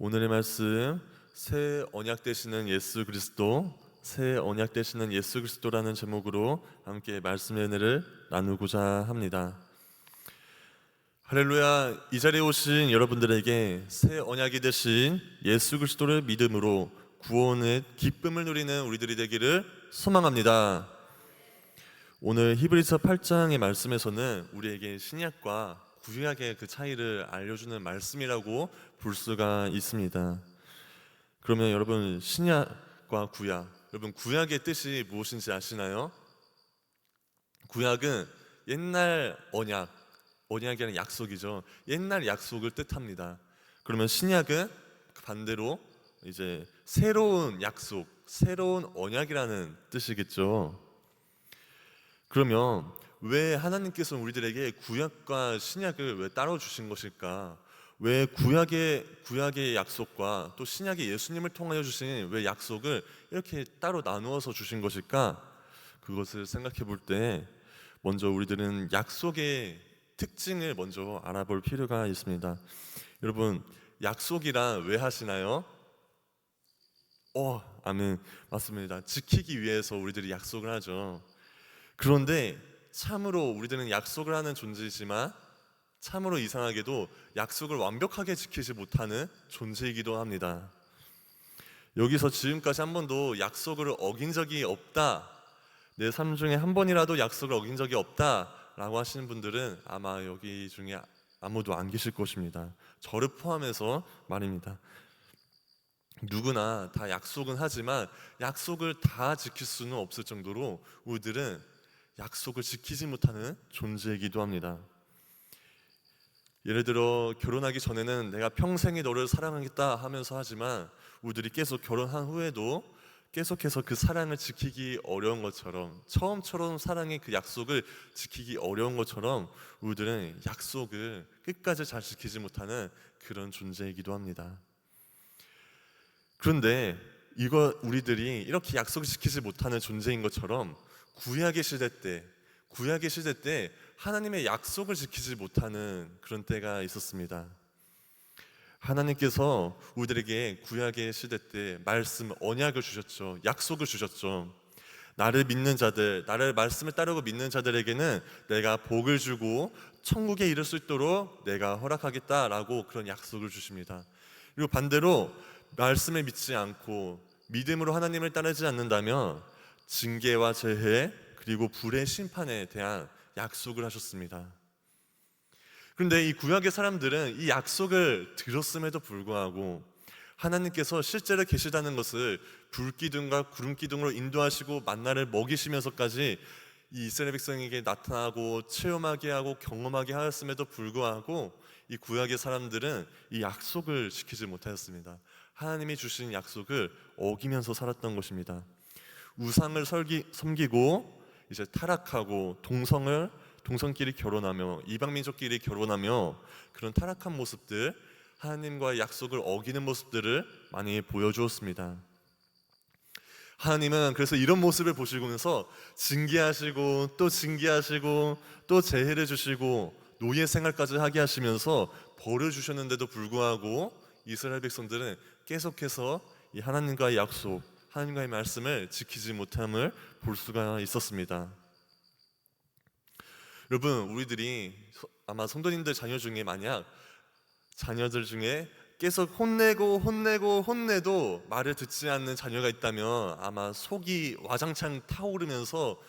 오늘의 말씀, 새 언약 되시는 예수 그리스도, 새 언약 되시는 예수 그리스도라는 제목으로 함께 말씀의 은혜를 나누고자 합니다. 할렐루야. 이 자리에 오신 여러분들에게 새 언약이 되신 예수 그리스도를 믿음으로 구원의 기쁨을 누리는 우리들이 되기를 소망합니다. 오늘 히브리서 8장의 말씀에서는 우리에게 신약과 구약의 그 차이를 알려주는 말씀이라고 볼 수가 있습니다. 그러면 여러분, 신약과 구약, 여러분 구약의 뜻이 무엇인지 아시나요? 구약은 옛날 언약이라는 약속이죠. 옛날 약속을 뜻합니다. 그러면 신약은 반대로 이제 새로운 약속, 새로운 언약이라는 뜻이겠죠. 그러면 왜 하나님께서 우리들에게 구약과 신약을 왜 따로 주신 것일까? 왜 구약의 약속과 또 신약의 예수님을 통하여 주신 왜 약속을 이렇게 따로 나누어서 주신 것일까? 그것을 생각해 볼 때 먼저 우리들은 약속의 특징을 먼저 알아볼 필요가 있습니다. 여러분, 약속이란 왜 하시나요? 아멘. 맞습니다. 지키기 위해서 우리들이 약속을 하죠. 그런데 참으로 우리들은 약속을 하는 존재이지만 참으로 이상하게도 약속을 완벽하게 지키지 못하는 존재이기도 합니다. 여기서 지금까지 한 번도 약속을 어긴 적이 없다, 내 삶 중에 한 번이라도 약속을 어긴 적이 없다 라고 하시는 분들은 아마 여기 중에 아무도 안 계실 것입니다. 저를 포함해서 말입니다. 누구나 다 약속은 하지만 약속을 다 지킬 수는 없을 정도로 우리들은 약속을 지키지 못하는 존재이기도 합니다. 예를 들어 결혼하기 전에는 내가 평생에 너를 사랑하겠다 하면서 하지만 우리들이 계속 결혼한 후에도 계속해서 그 사랑을 지키기 어려운 것처럼, 처음처럼 사랑의 그 약속을 지키기 어려운 것처럼 우리들은 약속을 끝까지 잘 지키지 못하는 그런 존재이기도 합니다. 그런데 우리들이 이렇게 약속을 지키지 못하는 존재인 것처럼 구약의 시대 때 하나님의 약속을 지키지 못하는 그런 때가 있었습니다. 하나님께서 우리들에게 구약의 시대 때 말씀, 언약을 주셨죠. 약속을 주셨죠. 나를 믿는 자들, 나를 말씀을 따르고 믿는 자들에게는 내가 복을 주고 천국에 이를 수 있도록 내가 허락하겠다라고 그런 약속을 주십니다. 그리고 반대로 말씀을 믿지 않고 믿음으로 하나님을 따르지 않는다면 징계와 재해 그리고 불의 심판에 대한 약속을 하셨습니다. 그런데 이 구약의 사람들은 이 약속을 들었음에도 불구하고 하나님께서 실제로 계시다는 것을 불기둥과 구름기둥으로 인도하시고 만나를 먹이시면서까지 이 이스라엘 백성에게 나타나고 체험하게 하고 경험하게 하였음에도 불구하고 이 구약의 사람들은 이 약속을 지키지 못하였습니다. 하나님이 주신 약속을 어기면서 살았던 것입니다. 우상을 섬기고 이제 타락하고 동성끼리 결혼하며 이방민족끼리 결혼하며 그런 타락한 모습들, 하나님과의 약속을 어기는 모습들을 많이 보여주었습니다. 하나님은 그래서 이런 모습을 보시면서 징계하시고 또 재해를 주시고 노예 생활까지 하게 하시면서 벌을 주셨는데도 불구하고 이스라엘 백성들은 계속해서 이 하나님과의 약속, 하나님과의 말씀을 지키지 못함을 볼 수가 있었습니다. 여러분, 우리들이 아마 성도님들 자녀 중에 만약 자녀들 중에 계속 혼내도 말을 듣지 않는 자녀가 있다면 아마 속이 와장창 타오르면서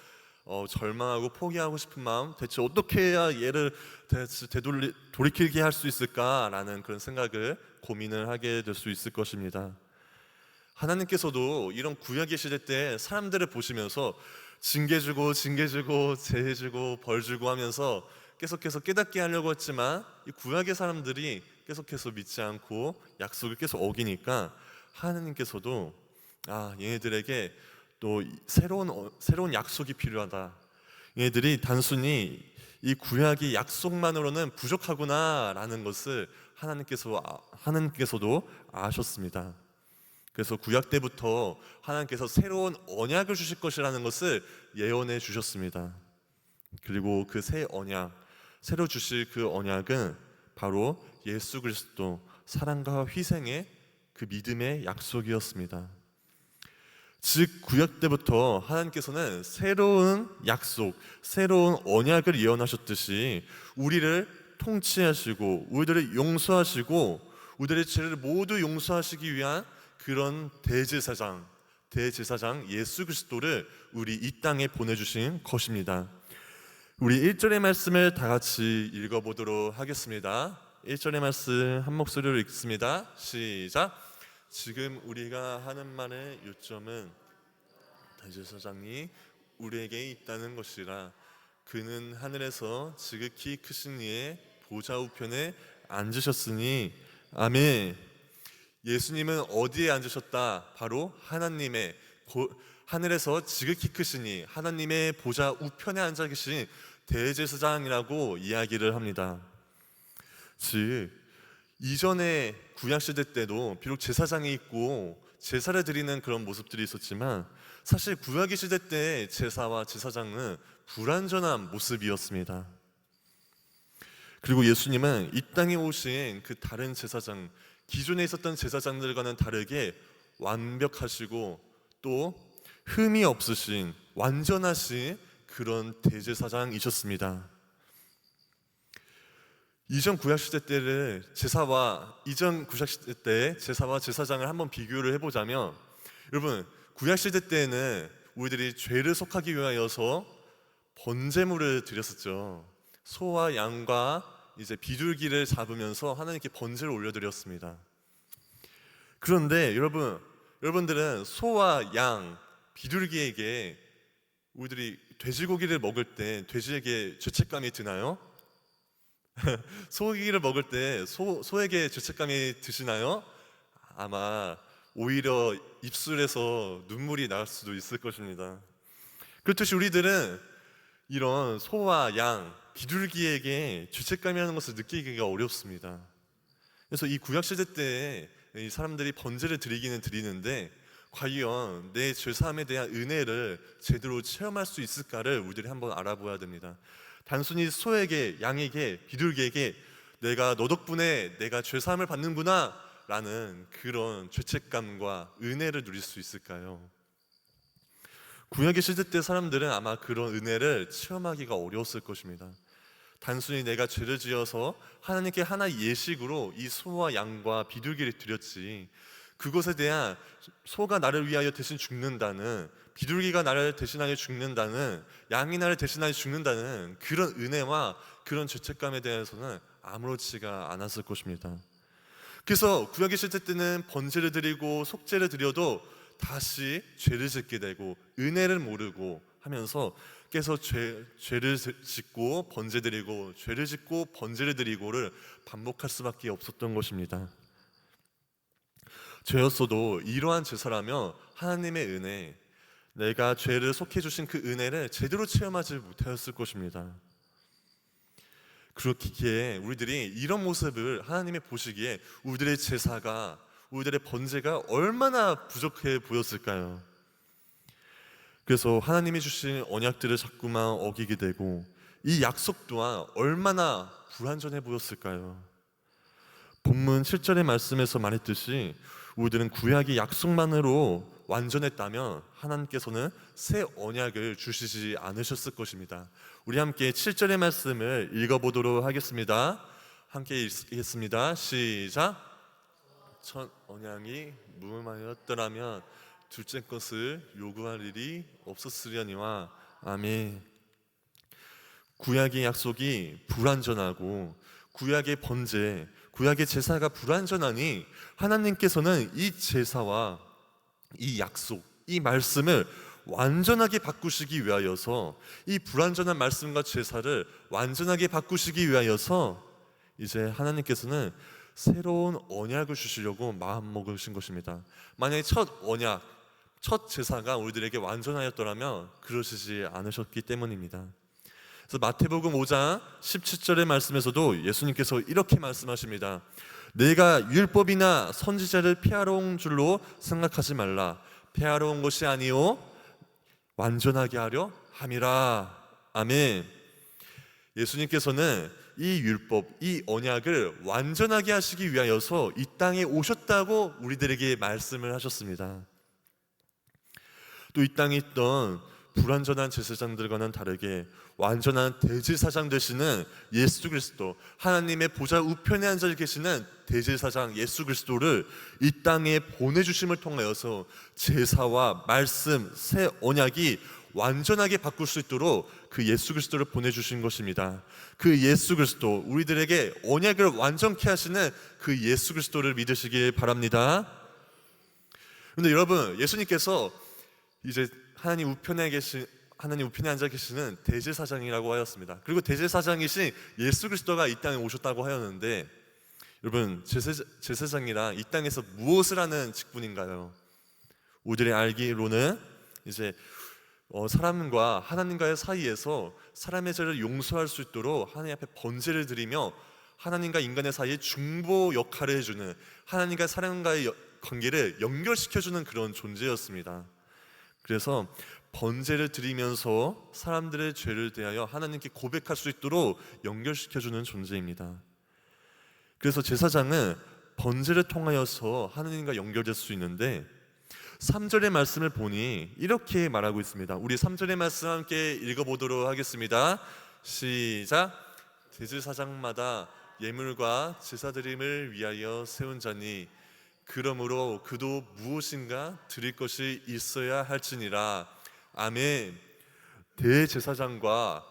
절망하고 포기하고 싶은 마음, 대체 어떻게 해야 얘를 돌이키게 할 수 있을까라는 그런 생각을 고민을 하게 될 수 있을 것입니다. 하나님께서도 이런 구약의 시대 때 사람들을 보시면서 징계 주고 재해 주고 벌 주고 하면서 계속해서 깨닫게 하려고 했지만 이 구약의 사람들이 계속해서 믿지 않고 약속을 계속 어기니까 하나님께서도 얘네들에게 또 새로운 약속이 필요하다. 얘네들이 단순히 이 구약의 약속만으로는 부족하구나라는 것을 하나님께서도 아셨습니다. 그래서 구약 때부터 하나님께서 새로운 언약을 주실 것이라는 것을 예언해 주셨습니다. 그리고 그 새로 주실 그 언약은 바로 예수 그리스도 사랑과 희생의 그 믿음의 약속이었습니다. 즉 구약 때부터 하나님께서는 새로운 약속, 새로운 언약을 예언하셨듯이 우리를 통치하시고 우리들을 용서하시고 우리들의 죄를 모두 용서하시기 위한 그런 대제사장 예수 그리스도를 우리 이 땅에 보내주신 것입니다. 우리 1절의 말씀을 다 같이 읽어보도록 하겠습니다. 1절의 말씀 한 목소리로 읽습니다. 시작. 지금 우리가 하는 말의 요점은 대제사장이 우리에게 있다는 것이라. 그는 하늘에서 지극히 크신 이의 보좌 우편에 앉으셨으니. 아멘. 예수님은 어디에 앉으셨다? 바로 하나님의 하늘에서 지극히 크시니 하나님의 보좌 우편에 앉아 계신 대제사장이라고 이야기를 합니다. 즉 이전에 구약시대 때도 비록 제사장이 있고 제사를 드리는 그런 모습들이 있었지만 사실 구약의 시대 때 제사와 제사장은 불완전한 모습이었습니다. 그리고 예수님은 이 땅에 오신 그 다른 제사장, 기존에 있었던 제사장들과는 다르게 완벽하시고 또 흠이 없으신 완전하신 그런 대제사장이셨습니다. 이전 구약시대 때를 이전 구약시대 때 제사와 제사장을 한번 비교를 해보자면, 여러분 구약시대 때에는 우리들이 죄를 속하기 위하여서 번제물을 드렸었죠. 소와 양과 이제 비둘기를 잡으면서 하나님께 번제를 올려드렸습니다. 그런데 여러분들은 소와 양, 비둘기에게 우리들이 돼지고기를 먹을 때 돼지에게 죄책감이 드나요? 소고기를 먹을 때 소에게 죄책감이 드시나요? 아마 오히려 입술에서 눈물이 날 수도 있을 것입니다. 그렇듯이 우리들은 이런 소와 양, 비둘기에게 죄책감이라는 것을 느끼기가 어렵습니다. 그래서 이 구약시대 때 이 사람들이 번제를 드리기는 드리는데 과연 내 죄사함에 대한 은혜를 제대로 체험할 수 있을까를 우리들이 한번 알아보아야 됩니다. 단순히 소에게, 양에게, 비둘기에게 내가 너 덕분에 내가 죄사함을 받는구나 라는 그런 죄책감과 은혜를 누릴 수 있을까요? 구약의 시대 때 사람들은 아마 그런 은혜를 체험하기가 어려웠을 것입니다. 단순히 내가 죄를 지어서 하나님께 하나의 예식으로 이 소와 양과 비둘기를 드렸지, 그것에 대한 소가 나를 위하여 대신 죽는다는, 비둘기가 나를 대신하여 죽는다는, 양이 나를 대신하여 죽는다는 그런 은혜와 그런 죄책감에 대해서는 아무렇지가 않았을 것입니다. 그래서 구약의 시대 때는 번제를 드리고 속죄를 드려도 다시 죄를 짓게 되고 은혜를 모르고 하면서 계속 죄를 짓고 번제 드리고 죄를 짓고 번제를 드리고를 반복할 수밖에 없었던 것입니다. 죄였어도 이러한 제사라며 하나님의 은혜, 내가 죄를 속해 주신 그 은혜를 제대로 체험하지 못하였을 것입니다. 그렇기에 우리들이 이런 모습을 하나님이 보시기에 우리들의 제사가, 우리들의 번제가 얼마나 부족해 보였을까요? 그래서 하나님이 주신 언약들을 자꾸만 어기게 되고 이 약속 또한 얼마나 불완전해 보였을까요? 본문 7절의 말씀에서 말했듯이 우리들은 구약의 약속만으로 완전했다면 하나님께서는 새 언약을 주시지 않으셨을 것입니다. 우리 함께 7절의 말씀을 읽어보도록 하겠습니다. 함께 읽겠습니다. 시작. 첫 언약이 무음하였더라면 둘째 것을 요구할 일이 없었으려니와. 아멘. 구약의 약속이 불완전하고 구약의 번제, 구약의 제사가 불완전하니 하나님께서는 이 제사와 이 약속, 이 말씀을 완전하게 바꾸시기 위하여서, 이 불완전한 말씀과 제사를 완전하게 바꾸시기 위하여서 이제 하나님께서는 새로운 언약을 주시려고 마음먹으신 것입니다. 만약에 첫 언약, 첫 제사가 우리들에게 완전하였더라면 그러시지 않으셨기 때문입니다. 그래서 마태복음 5장 17절의 말씀에서도 예수님께서 이렇게 말씀하십니다. 내가 율법이나 선지자를 폐하러 온 줄로 생각하지 말라. 폐하러 온 것이 아니요 완전하게 하려 함이라. 아멘. 예수님께서는 이 율법, 이 언약을 완전하게 하시기 위하여서 이 땅에 오셨다고 우리들에게 말씀을 하셨습니다. 또 이 땅에 있던 불완전한 제사장들과는 다르게 완전한 대제사장 되시는 예수 그리스도, 하나님의 보좌 우편에 앉아 계시는 대제사장 예수 그리스도를 이 땅에 보내주심을 통하여서 제사와 말씀, 새 언약이 완전하게 바꿀 수 있도록 그 예수 그리스도를 보내주신 것입니다. 그 예수 그리스도, 우리들에게 언약을 완전케 하시는 그 예수 그리스도를 믿으시길 바랍니다. 그런데 여러분, 예수님께서 이제 하나님 우편에 앉아 계시는 대제사장이라고 하였습니다. 그리고 대제사장이신 예수 그리스도가 이 땅에 오셨다고 하였는데, 여러분, 제사장이란 이 땅에서 무엇을 하는 직분인가요? 우리들이 알기로는 이제 사람과 하나님과의 사이에서 사람의 죄를 용서할 수 있도록 하나님 앞에 번제를 드리며 하나님과 인간의 사이에 중보 역할을 해주는, 하나님과 사람과의 관계를 연결시켜주는 그런 존재였습니다. 그래서 번제를 드리면서 사람들의 죄를 대하여 하나님께 고백할 수 있도록 연결시켜주는 존재입니다. 그래서 제사장은 번제를 통하여서 하나님과 연결될 수 있는데, 3절의 말씀을 보니 이렇게 말하고 있습니다. 우리 3절의 말씀 함께 읽어보도록 하겠습니다. 시작. 대제사장마다 예물과 제사드림을 위하여 세운 자니 그러므로 그도 무엇인가 드릴 것이 있어야 할지니라. 아멘. 대제사장마다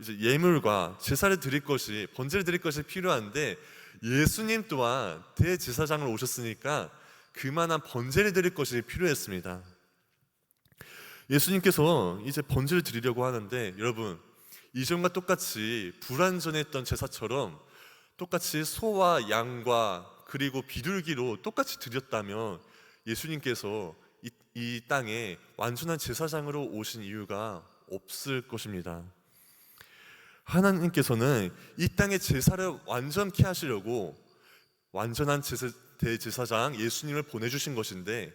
이제 예물과 제사를 드릴 것이, 번제를 드릴 것이 필요한데, 예수님 또한 대제사장을 오셨으니까 그만한 번제를 드릴 것이 필요했습니다. 예수님께서 이제 번제를 드리려고 하는데, 여러분, 이전과 똑같이 불완전했던 제사처럼 똑같이 소와 양과 그리고 비둘기로 똑같이 드렸다면 예수님께서 이 땅에 완전한 제사장으로 오신 이유가 없을 것입니다. 하나님께서는 이 땅의 제사를 완전케 하시려고 완전한 대제사장 예수님을 보내주신 것인데,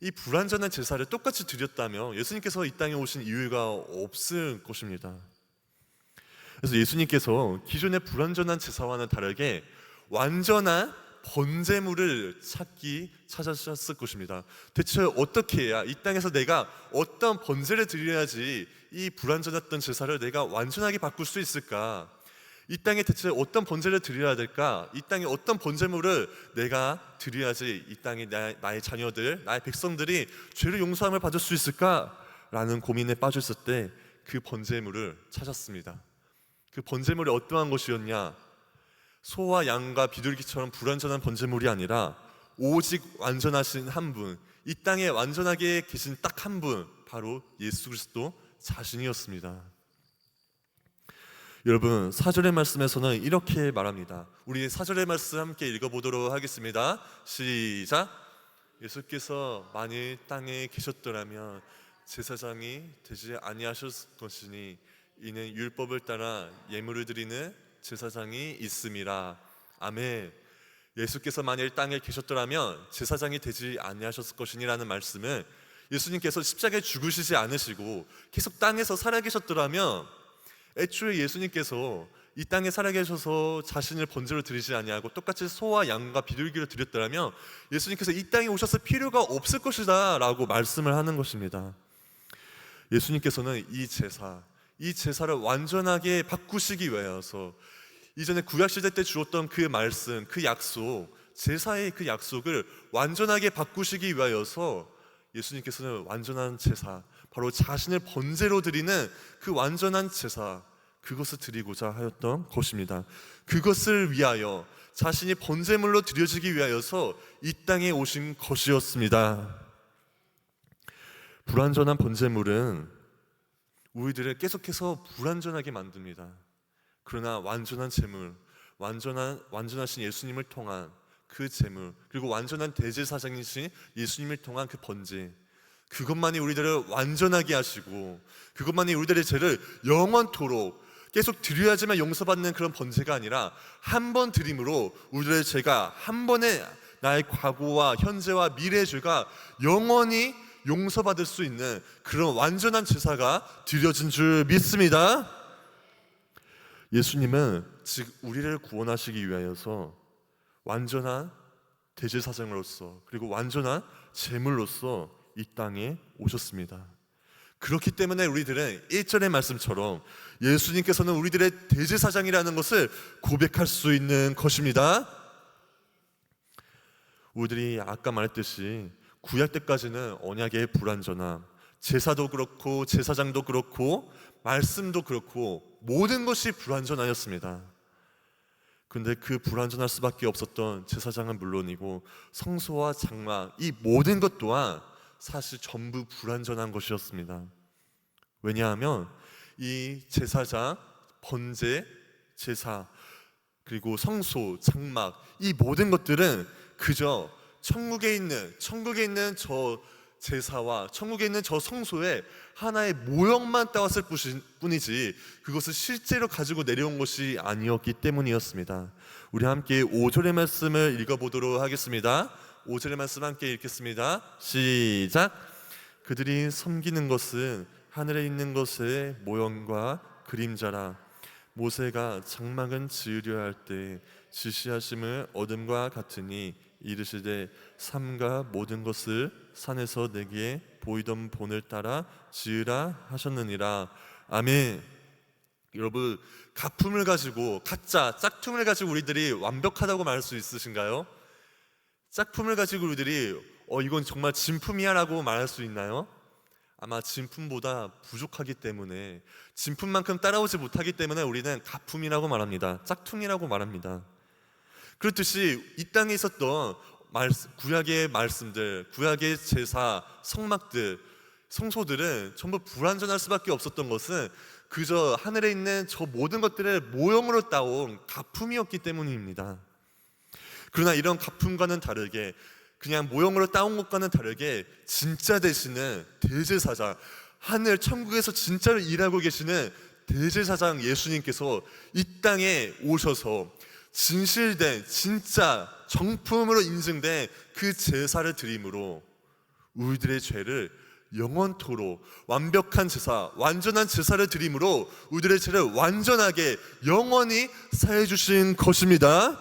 이 불완전한 제사를 똑같이 드렸다면 예수님께서 이 땅에 오신 이유가 없을 것입니다. 그래서 예수님께서 기존의 불완전한 제사와는 다르게 완전한 번제물을 찾으셨을 것입니다. 대체 어떻게 해야, 이 땅에서 내가 어떤 번제를 드려야지 이 불완전했던 제사를 내가 완전하게 바꿀 수 있을까? 이 땅에 대체 어떤 번제를 드려야 될까? 이 땅에 어떤 번제물을 내가 드려야지 이 땅에 나의 자녀들, 나의 백성들이 죄를 용서함을 받을 수 있을까? 라는 고민에 빠졌을 때 그 번제물을 찾았습니다. 그 번제물이 어떠한 것이었냐? 소와 양과 비둘기처럼 불완전한 번제물이 아니라 오직 완전하신 한 분, 이 땅에 완전하게 계신 딱 한 분, 바로 예수 그리스도 자신이었습니다. 여러분, 4절의 말씀에서는 이렇게 말합니다. 우리 4절의 말씀 함께 읽어보도록 하겠습니다. 시작. 예수께서 만일 땅에 계셨더라면 제사장이 되지 아니하셨을 것이니 이는 율법을 따라 예물을 드리는 제사장이 있음이라. 아멘. 예수께서 만일 땅에 계셨더라면 제사장이 되지 아니하셨을 것이니라는 말씀은, 예수님께서 십자가에 죽으시지 않으시고 계속 땅에서 살아계셨더라면, 애초에 예수님께서 이 땅에 살아계셔서 자신을 번제로 드리지 아니하고 똑같이 소와 양과 비둘기를 드렸더라면 예수님께서 이 땅에 오셨을 필요가 없을 것이다 라고 말씀을 하는 것입니다. 예수님께서는 이 제사를 완전하게 바꾸시기 위해서 이전에 구약시대 때 주었던 그 말씀, 그 약속, 제사의 그 약속을 완전하게 바꾸시기 위하여서 예수님께서는 완전한 제사, 바로 자신을 번제로 드리는 그 완전한 제사, 그것을 드리고자 하였던 것입니다. 그것을 위하여, 자신이 번제물로 드려지기 위하여서 이 땅에 오신 것이었습니다. 불완전한 번제물은 우리들을 계속해서 불완전하게 만듭니다. 그러나 완전한 제물, 완전하신 예수님을 통한 그 제물, 그리고 완전한 대제사장이신 예수님을 통한 그 번제, 그것만이 우리들을 완전하게 하시고, 그것만이 우리들의 죄를 영원토록 계속 드려야지만 용서받는 그런 번제가 아니라 한 번 드림으로 우리들의 죄가 한 번에, 나의 과거와 현재와 미래의 죄가 영원히 용서받을 수 있는 그런 완전한 제사가 드려진 줄 믿습니다. 예수님은 즉 우리를 구원하시기 위하여서 완전한 대제사장으로서 그리고 완전한 제물로서 이 땅에 오셨습니다. 그렇기 때문에 우리들은 1절의 말씀처럼 예수님께서는 우리들의 대제사장이라는 것을 고백할 수 있는 것입니다. 우리들이 아까 말했듯이 구약 때까지는 언약의 불완전함, 제사도 그렇고 제사장도 그렇고 말씀도 그렇고 모든 것이 불완전하였습니다. 그런데 그 불완전할 수밖에 없었던 제사장은 물론이고 성소와 장막 이 모든 것 또한 사실 전부 불완전한 것이었습니다. 왜냐하면 이 제사장, 번제, 제사 그리고 성소, 장막 이 모든 것들은 그저 천국에 있는 저 제사와 천국에 있는 저 성소에 하나의 모형만 따왔을 뿐이지 그것을 실제로 가지고 내려온 것이 아니었기 때문이었습니다. 우리 함께 5절의 말씀을 읽어보도록 하겠습니다. 5절의 말씀 함께 읽겠습니다. 시작. 그들이 섬기는 것은 하늘에 있는 것의 모형과 그림자라. 모세가 장막은 지으려 할 때 지시하심을 어둠과 같으니 이르시되 삼가 모든 것을 산에서 내게 보이던 본을 따라 지으라 하셨느니라. 아멘. 여러분, 가품을 가지고 가짜 짝퉁을 가지고 우리들이 완벽하다고 말할 수 있으신가요? 짝품을 가지고 우리들이 이건 정말 진품이야 라고 말할 수 있나요? 아마 진품보다 부족하기 때문에 진품만큼 따라오지 못하기 때문에 우리는 가품이라고 말합니다. 짝퉁이라고 말합니다. 그렇듯이 이 땅에 있었던 구약의 말씀들, 구약의 제사, 성막들, 성소들은 전부 불완전할 수밖에 없었던 것은 그저 하늘에 있는 저 모든 것들을 모형으로 따온 가품이었기 때문입니다. 그러나 이런 가품과는 다르게 그냥 모형으로 따온 것과는 다르게 진짜 되시는 대제사장, 하늘 천국에서 진짜로 일하고 계시는 대제사장 예수님께서 이 땅에 오셔서 진실된 진짜 정품으로 인증된 그 제사를 드림으로 우리들의 죄를 영원토록 완벽한 제사, 완전한 제사를 드림으로 우리들의 죄를 완전하게 영원히 사해 주신 것입니다.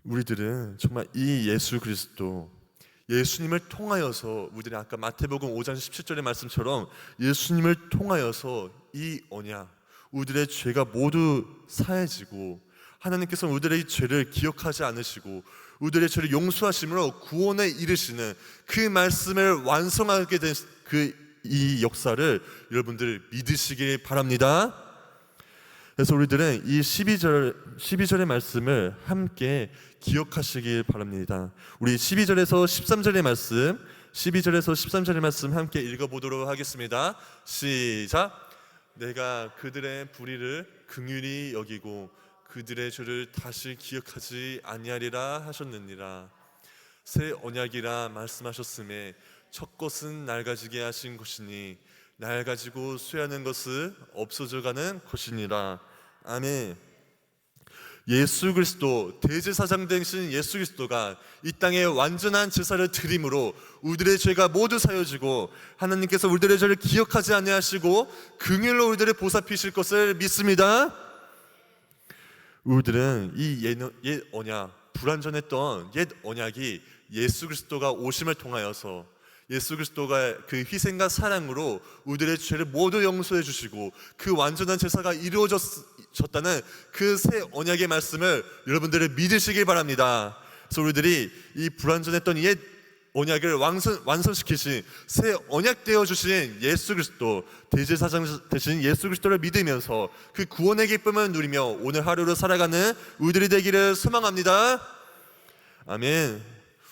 우리들은 정말 이 예수 그리스도 예수님을 통하여서 우리들이 아까 마태복음 5장 17절의 말씀처럼 예수님을 통하여서 이 언약 우리들의 죄가 모두 사해지고 하나님께서 우리들의 죄를 기억하지 않으시고 우리들의 죄를 용서하심으로 구원에 이르시는 그 말씀을 완성하게 된 이 역사를 여러분들 믿으시길 바랍니다. 그래서 우리들은 이 12절의 말씀을 함께 기억하시길 바랍니다. 우리 12절에서 13절의 말씀 12절에서 13절의 말씀 함께 읽어보도록 하겠습니다. 시작. 내가 그들의 불의를 긍휼히 여기고 그들의 죄를 다시 기억하지 아니하리라 하셨느니라. 새 언약이라 말씀하셨음에 첫 것은 낡아지게 하신 것이니 낡아지고 쇠하는 것은 없어져가는 것이니라. 아멘. 예수 그리스도 대제사장 되신 예수 그리스도가 이 땅에 완전한 제사를 드림으로 우리들의 죄가 모두 사여지고 하나님께서 우리들의 죄를 기억하지 아니하시고 긍휼로 우리들을 보살피실 것을 믿습니다. 우리들은 이 옛 언약, 불완전했던 옛 언약이 예수 그리스도가 오심을 통하여서 예수 그리스도가 그 희생과 사랑으로 우리들의 죄를 모두 용서해 주시고 그 완전한 제사가 이루어졌다는 그 새 언약의 말씀을 여러분들이 믿으시길 바랍니다. 그래서 우리들이 이 불완전했던 옛 언약을 완성시키신 새 언약 되어 주신 예수 그리스도 대제사장 되신 예수 그리스도를 믿으면서 그 구원의 기쁨을 누리며 오늘 하루를 살아가는 우리들이 되기를 소망합니다. 아멘.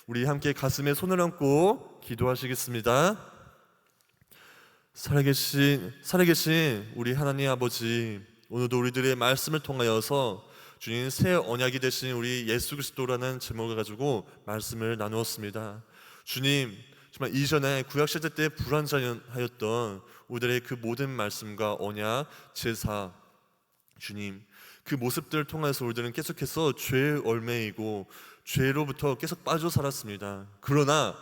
우리 함께 가슴에 손을 얹고 기도하시겠습니다. 살아계신 우리 하나님 아버지, 오늘도 우리들의 말씀을 통하여서 주님 새 언약이 되신 우리 예수 그리스도라는 제목을 가지고 말씀을 나누었습니다. 주님, 정말 이전에 구약시대 때 불완전하였던 우리들의 그 모든 말씀과 언약, 제사, 주님 그 모습들을 통해서 우리들은 계속해서 죄의 얼매이고 죄로부터 계속 빠져 살았습니다. 그러나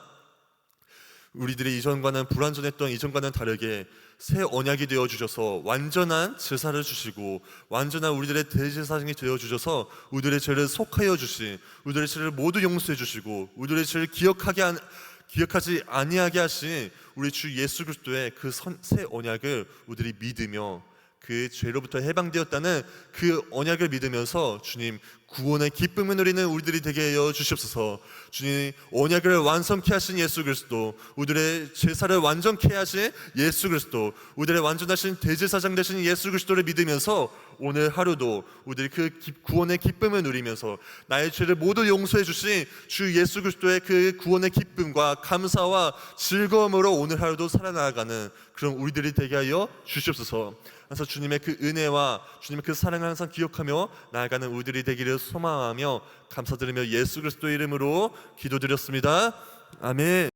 우리들이 이전과는 불완전했던 이전과는 다르게 새 언약이 되어 주셔서 완전한 제사를 주시고 완전한 우리들의 대제사장이 되어 주셔서 우리들의 죄를 속하여 주시, 우리들의 죄를 모두 용서해 주시고 우리들의 죄를 기억하지 아니하게 하신 우리 주 예수 그리스도의 그 새 언약을 우리들이 믿으며 그 죄로부터 해방되었다는 그 언약을 믿으면서 주님 구원의 기쁨을 누리는 우리들이 되게 하여 주시옵소서. 주님 언약을 완성케 하신 예수 그리스도, 우리들의 제사를 완전케 하신 예수 그리스도, 우리들의 완전하신 대제사장 되신 예수 그리스도를 믿으면서 오늘 하루도 우리들이 그 구원의 기쁨을 누리면서 나의 죄를 모두 용서해 주신 주 예수 그리스도의 그 구원의 기쁨과 감사와 즐거움으로 오늘 하루도 살아나가는 그런 우리들이 되게 하여 주시옵소서. 그래서 주님의 그 은혜와 주님의 그 사랑을 항상 기억하며 나아가는 우리들이 되기를 소망하며 감사드리며 예수 그리스도의 이름으로 기도드렸습니다. 아멘.